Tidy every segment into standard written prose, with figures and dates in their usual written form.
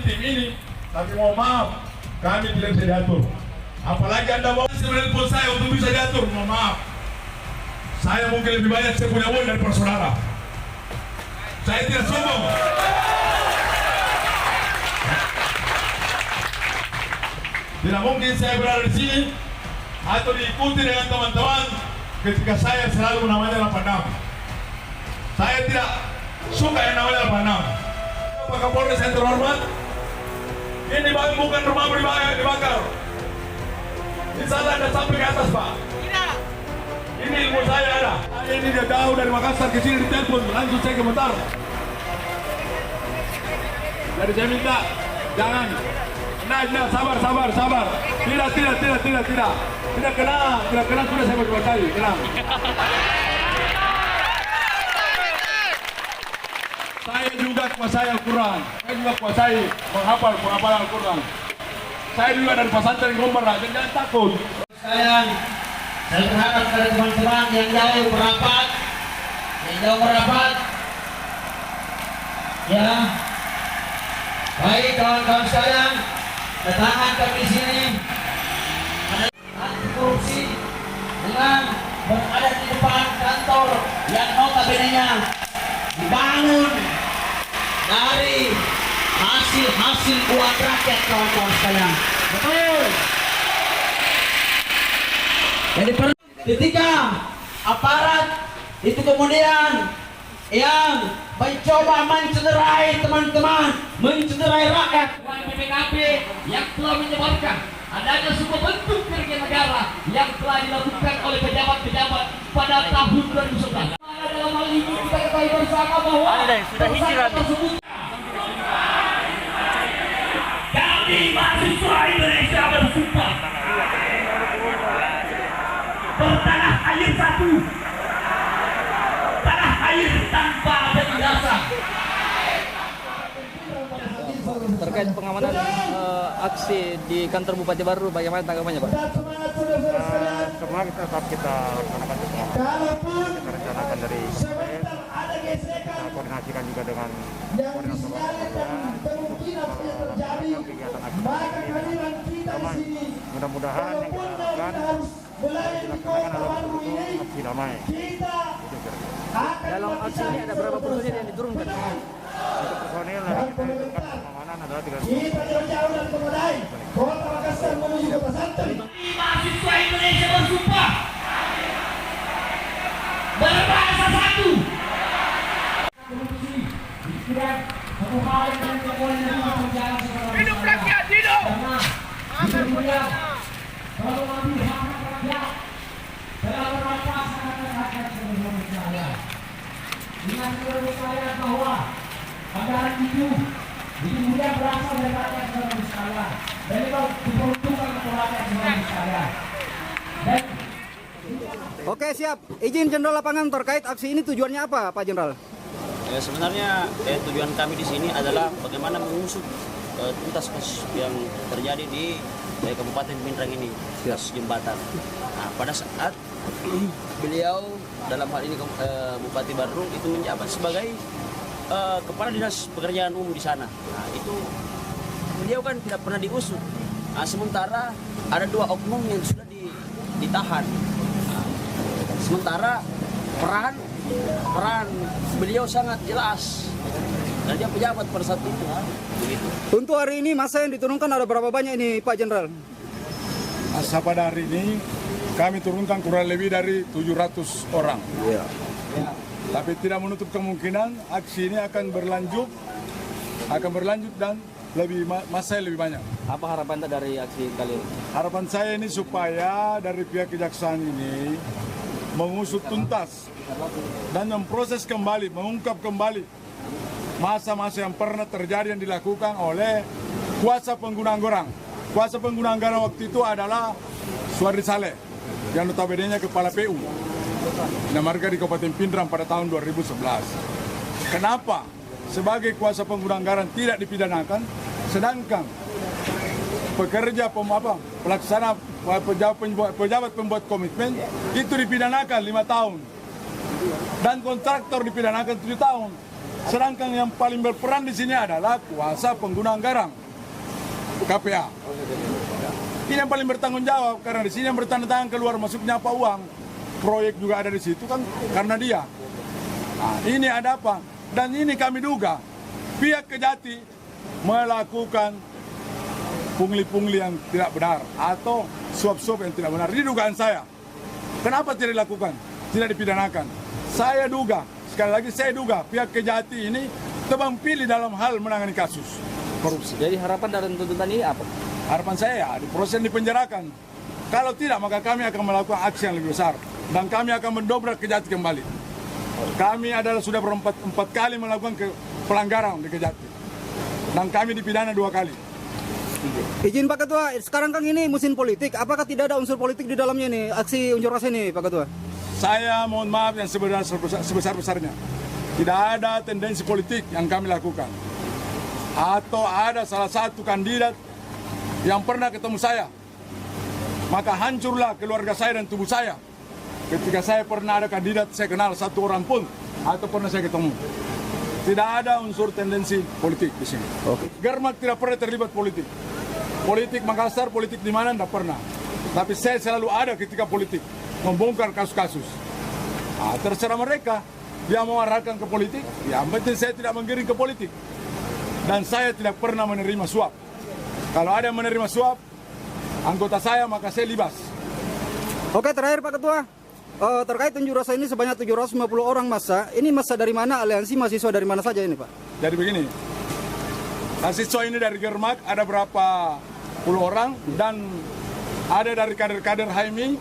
tim ini. Tapi mohon maaf, kami tidak bisa diatur. Apalagi Anda mau menelpon saya untuk bisa diatur, mohon maaf. Saya mungkin lebih banyak saya punya uang daripada saudara. Saya tidak sombong. Tidak mungkin saya berada di sini atau diikuti dengan teman-teman ketika saya selalu namanya 86. Saya tidak suka yang namanya 86. Pak Kapolres yang terhormat, ini bukan rumah dibakar. Di sana ada sampai ke atas, Pak. Tidak. Ini ilmu saya ada. Ini dia jauh dari Makassar ke sini ditelepon, langsung saya komentar. Jadi saya minta, jangan. Nah, sabar. Tidak kena sudah saya berkali, tenang. Saya juga kuasai Al-Quran. Saya juga kuasai menghafal Al-Quran. Saya juga dari pesantren Gombar, jangan takut. Saya berharap kepada teman-teman yang jauh merapat, ya. Baik kawan-kawan sekalian, kedatangan kami di sini anti korupsi dengan berada di depan kantor yang notabene-nya dibangun dari hasil uang rakyat, kawan-kawan sekalian. Betul. Jadi ketika aparat itu kemudian yang mencoba mencederai teman-teman, mencederai rakyat, BPKP yang telah menyebabkan adanya sebuah bentuk kerugian negara yang telah dilakukan oleh pejabat-pejabat pada tahun 2011. Dalam hal ini kita ketahui bersama bahwa tersangka tersebut kami mahasiswa Indonesia bersumpah bertanah air satu, tanah air tanpa penjelasan. Terkait pengamanan aksi di kantor Bupati Baru, bagaimana tanggapannya, Pak? Semua kita laksanakan semua. Kita rencanakan dari KPS, kita koordinasikan juga dengan koordinator kegiatan aksi. Mudah-mudahan yang kita lakukan dilaksanakan adalah betul-betul aksi damai. Dalam aksi ini ada berapa personil yang diturunkan? Untuk personil dari kita turunkan pengamanan adalah 300. Mahasiswa Indonesia bersumpah berbahasa satu. Hidup rakyat, hidup! Kalau mengambil hak rakyat dalam merampas hak-hak saya. Dengan menurut saya bahwa anggaran itu kemudian berasal dari rakyat sebagai sekalian, dan itu diperuntukkan untuk rakyat sebagai sekalian. Oke, siap. Izin Jenderal Lapangan terkait aksi ini tujuannya apa, Pak Jenderal? Sebenarnya tujuan kami di sini adalah bagaimana mengusut tuntas kasus yang terjadi di Kabupaten Pindrang ini, kasus jembatan. Nah, pada saat beliau dalam hal ini Bupati Baru itu menjabat sebagai Kepala Dinas Pekerjaan Umum di sana. Nah, itu beliau kan tidak pernah diusut. Nah, sementara ada 2 oknum yang sudah ditahan. Nah, sementara peran beliau sangat jelas dan dia pejabat pada saat itu. Begitu. Untuk hari ini masa yang diturunkan ada berapa banyak ini, Pak Jenderal? Masa pada hari ini kami turunkan kurang lebih dari 700 orang. Iya. Tapi tidak menutup kemungkinan aksi ini akan berlanjut dan masa lebih banyak. Apa harapan Anda dari aksi kali ini? Harapan saya ini supaya dari pihak kejaksaan ini mengusut tuntas dan memproses kembali, mengungkap kembali masa-masa yang pernah terjadi yang dilakukan oleh kuasa pengguna anggaran. Kuasa pengguna anggaran waktu itu adalah Suardi Saleh, yang notabene-nya kepala PU Marga di Kabupaten Pindrang pada tahun 2011. Kenapa sebagai kuasa pengguna anggaran tidak dipidanakan, sedangkan pekerja pelaksana pejabat pembuat komitmen itu dipidanakan 5 tahun dan kontraktor dipidanakan 7 tahun. Sedangkan yang paling berperan di sini adalah kuasa pengguna anggaran, KPA. Ini yang paling bertanggung jawab karena di sini yang bertanda tangan keluar masuknya apa uang, proyek juga ada di situ kan karena dia. Nah, ini ada apa? Dan ini kami duga pihak Kejati melakukan pungli-pungli yang tidak benar atau suap-suap yang tidak benar. Ini dugaan saya. Kenapa tidak dilakukan? Tidak dipidanakan. Saya duga, sekali lagi saya duga pihak Kejati ini tebang pilih dalam hal menangani kasus korupsi. Jadi harapan dan tuntutan ini apa? Harapan saya ya, diproses dipenjarakan. Kalau tidak, maka kami akan melakukan aksi yang lebih besar. Dan kami akan mendobrak Kejati kembali. Kami adalah sudah empat kali melakukan pelanggaran di Kejati. Dan kami dipidana 2 kali. Izin Pak Ketua, sekarang kan ini musim politik. Apakah tidak ada unsur politik di dalamnya nih, aksi unjuk rasa ini Pak Ketua? Saya mohon maaf yang sebesar-besarnya. Tidak ada tendensi politik yang kami lakukan. Atau ada salah satu kandidat yang pernah ketemu saya, maka hancurlah keluarga saya dan tubuh saya. Ketika saya pernah ada kandidat, saya kenal satu orang pun, atau pernah saya ketemu. Tidak ada unsur tendensi politik di sini. Germak tidak pernah terlibat politik. Politik Makassar, politik di mana, tidak pernah. Tapi saya selalu ada ketika politik, membongkar kasus-kasus. Nah, terserah mereka, dia mau arahkan ke politik, ya penting saya tidak menggiring ke politik. Dan saya tidak pernah menerima suap. Kalau ada yang menerima suap, anggota saya, maka saya libas. Oke, terakhir Pak Ketua, terkait unjuk rasa ini sebanyak 750 orang massa. Ini massa dari mana? Aliansi mahasiswa dari mana saja ini Pak? Jadi begini, mahasiswa ini dari Germak ada berapa puluh orang, dan ada dari kader-kader HMI,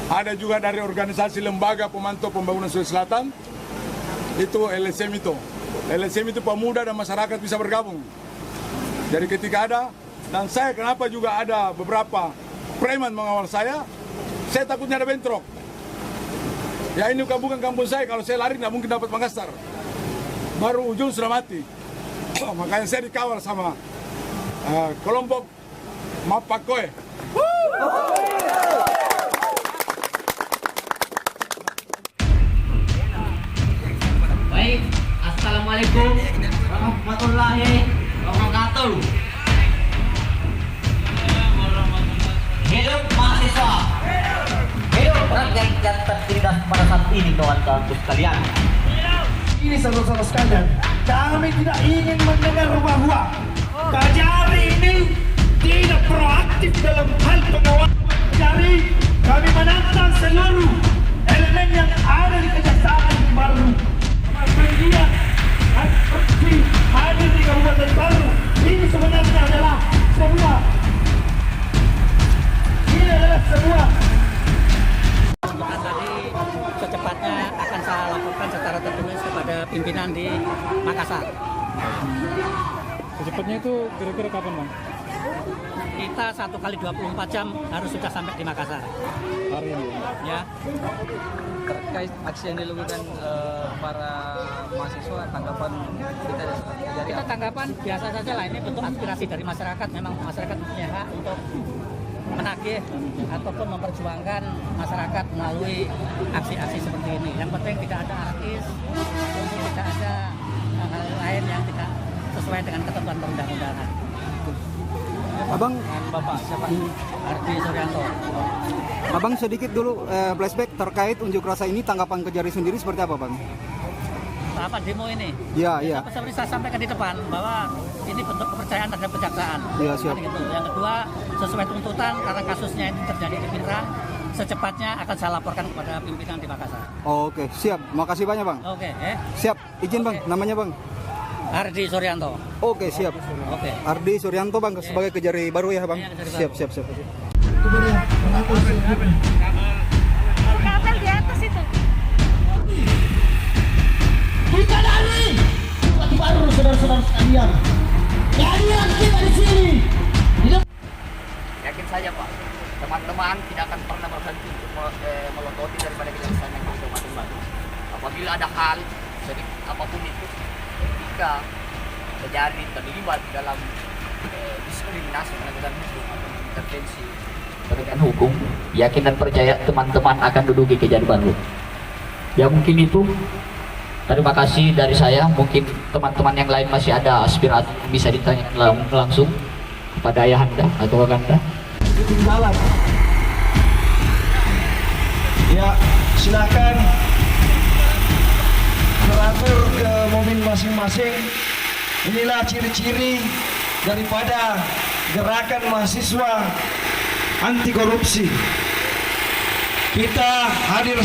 ada juga dari organisasi lembaga pemantau pembangunan Sulawesi Selatan, itu LSM itu. LSM itu pemuda dan masyarakat bisa bergabung. Jadi ketika ada, dan saya kenapa juga ada beberapa preman mengawal saya takutnya ada bentrok. Ya ini bukan kampung saya, kalau saya lari nggak mungkin dapat Makassar. Baru ujung sudah mati. Makanya saya dikawal sama kelompok Mapakoe. Baik, assalamualaikum warahmatullahi wabarakatuh. Hidup mahasiswa, hidup rakyat yang tertindas pada saat ini, kawan-kawan sekalian. Ini saudara-saudara sekalian, kami tidak ingin mendengar bahwa Kejari ini tidak proaktif dalam hal pengawasan. Kejari, kami menantang seluruh elemen yang ada di Kejaksaan Baru. Media seperti hadir di Kabupaten Baru, ini sebenarnya adalah sebuah Tadi secepatnya akan saya laporkan secara tertulis kepada pimpinan di Makassar. Secepatnya itu kira-kira kapan Bang? Kita 1 kali 24 jam harus sudah sampai di Makassar. Hari ini? Ya. Terkait aksi yang dilakukan para mahasiswa, tanggapan kita dari Kita tanggapan biasa saja lah, ini bentuk aspirasi dari masyarakat. Memang masyarakat punya hak untuk menagih ataupun memperjuangkan masyarakat melalui aksi-aksi seperti ini. Yang penting tidak ada artis, tidak ada hal lain yang tidak sesuai dengan ketentuan perundang-undangan. Abang, Dan Bapak siapa? Ardi Suryanto. Abang sedikit dulu flashback terkait unjuk rasa ini, tanggapan Kejari sendiri seperti apa Bang? Tahapan demo ini. Ya, iya. Seperti saya sampaikan di depan bahwa ini bentuk kepercayaan terhadap kejaksaan. Iya, siap. Gitu. Yang kedua, sesuai tuntutan karena kasusnya ini terjadi di Pindrang, secepatnya akan saya laporkan kepada pimpinan di Makassar. Oke, siap. Makasih banyak Bang. Oke, Siap. Izin Bang, namanya Bang? Ardi Suryanto. Oke, siap. Oke. Ardi Suryanto Bang, sebagai Kejari Baru ya Bang? Iya, Kejari Siap. Kabel di atas itu. Kita dari Bupati Baru, saudara-saudara sekalian. Kalian kita di sini. yakin saja Pak, teman-teman tidak akan pernah berhenti untuk melototi daripada kejaksaan yang di Kabupaten Baru. Apabila ada hal sedikit apapun itu, ketika terjadi terlibat dalam diskriminasi penegakan hukum atau intervensi penegakan hukum, yakin dan percaya teman-teman akan duduk di Kejari Baru. Ya mungkin itu Terima kasih dari saya. Mungkin teman-teman yang lain masih ada aspirasi bisa ditanyakan langsung kepada ayahanda atau kakanda. Ketinggalan. Ya, silakan teratur ke mobil masing-masing. Inilah ciri-ciri daripada gerakan mahasiswa anti korupsi. Kita hadir.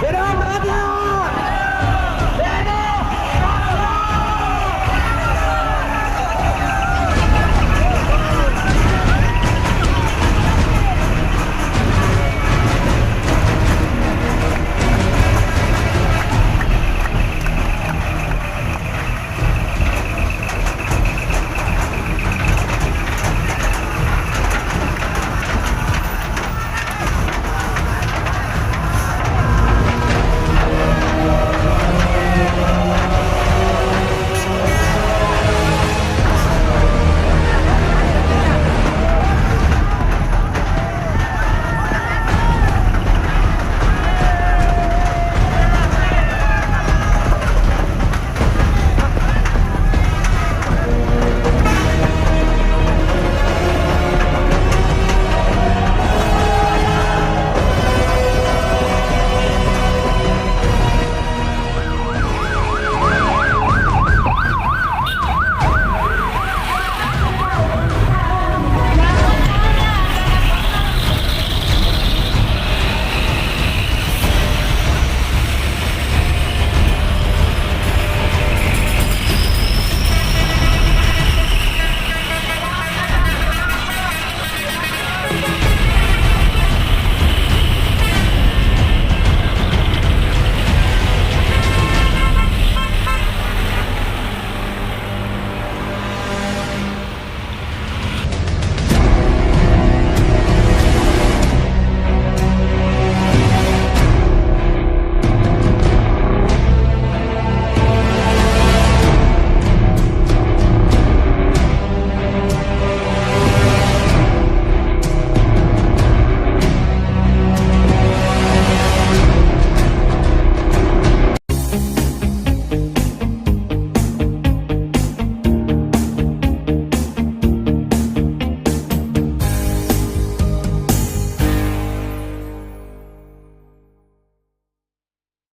Dengan perhatian.